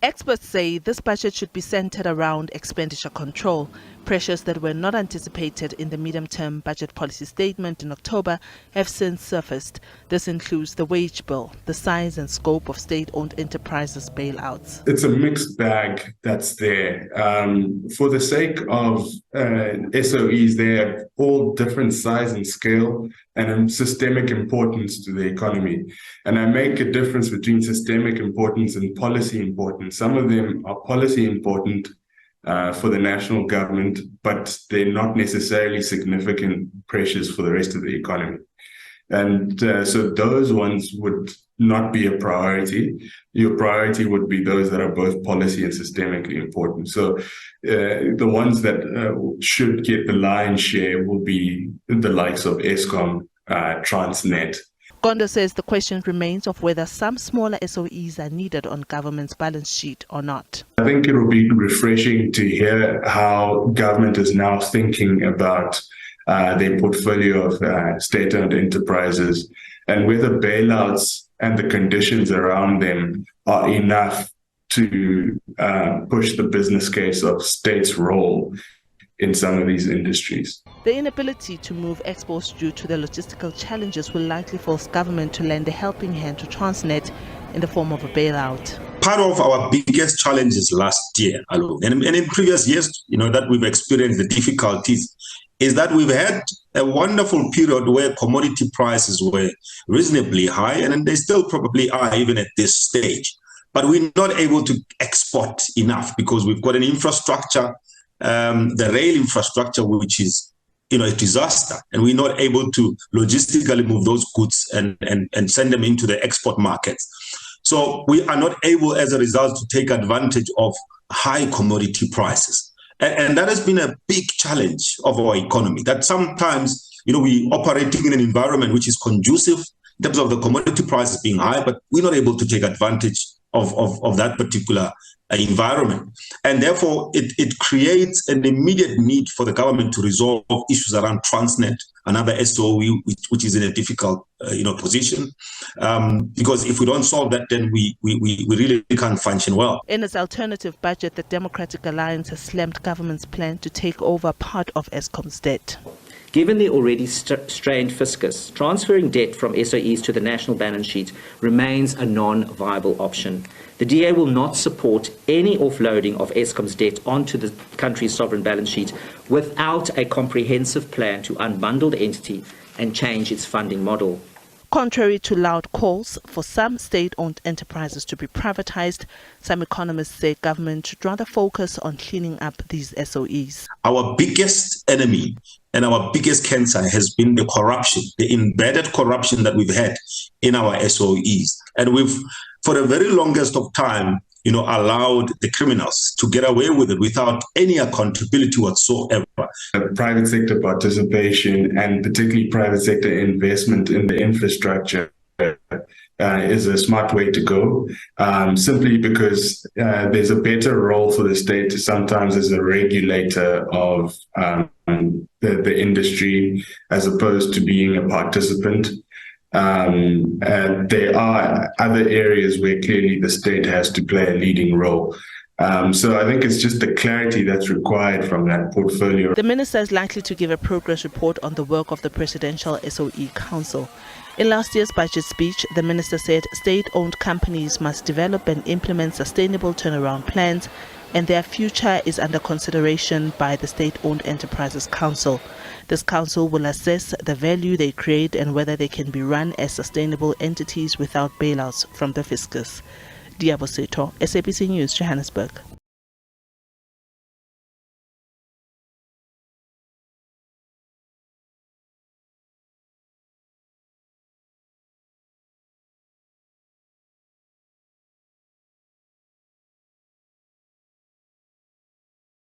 Experts say this budget should be centered around expenditure control. Pressures that were not anticipated in the medium-term budget policy statement in October have since surfaced. This includes the wage bill, the size and scope of state-owned enterprises bailouts. It's a mixed bag that's there. For the sake of SOEs, they're all different size and scale and systemic importance to the economy. And I make a difference between systemic importance and policy importance. Some of them are policy important for the national government, but they're not necessarily significant pressures for the rest of the economy. And so those ones would not be a priority. Your priority would be those that are both policy and systemically important. So the ones that should get the lion's share will be the likes of Eskom, Transnet. Kondo says the question remains of whether some smaller SOEs are needed on government's balance sheet or not. I think it will be refreshing to hear how government is now thinking about their portfolio of state-owned enterprises and whether bailouts and the conditions around them are enough to push the business case of state's role in some of these industries. The inability to move exports due to the logistical challenges will likely force government to lend a helping hand to Transnet in the form of a bailout. Part of our biggest challenges last year alone, and in previous years, that we've experienced the difficulties, is that we've had a wonderful period where commodity prices were reasonably high, and they still probably are even at this stage. But we're not able to export enough because we've got an infrastructure, the rail infrastructure, which is a disaster, and we're not able to logistically move those goods and send them into the export markets. So we are not able, as a result, to take advantage of high commodity prices. And that has been a big challenge of our economy, that sometimes, we're operating in an environment which is conducive in terms of the commodity prices being high, but we're not able to take advantage of that particular environment. And therefore, it creates an immediate need for the government to resolve issues around Transnet, another SOE, which is in a difficult position. Because if we don't solve that, then we really can't function well. In its alternative budget, the Democratic Alliance has slammed government's plan to take over part of Eskom's debt. Given the already strained fiscus, transferring debt from SOEs to the national balance sheet remains a non-viable option. The DA will not support any offloading of Eskom's debt onto the country's sovereign balance sheet without a comprehensive plan to unbundle the entity and change its funding model. Contrary to loud calls for some state-owned enterprises to be privatized, some economists say government should rather focus on cleaning up these SOEs. Our biggest enemy and our biggest cancer has been the corruption, the embedded corruption that we've had in our SOEs. And we've, for the very longest of time, allowed the criminals to get away with it without any accountability whatsoever. Private sector participation and particularly private sector investment in the infrastructure is a smart way to go, simply because there's a better role for the state sometimes as a regulator of the industry as opposed to being a participant. And there are other areas where clearly the state has to play a leading role. So I think it's just the clarity that's required from that portfolio. The minister is likely to give a progress report on the work of the Presidential SOE Council. In last year's budget speech, the minister said state-owned companies must develop and implement sustainable turnaround plans, and their future is under consideration by the State-Owned Enterprises Council. This council will assess the value they create and whether they can be run as sustainable entities without bailouts from the fiscus. Diabo Seto, SABC News, Johannesburg.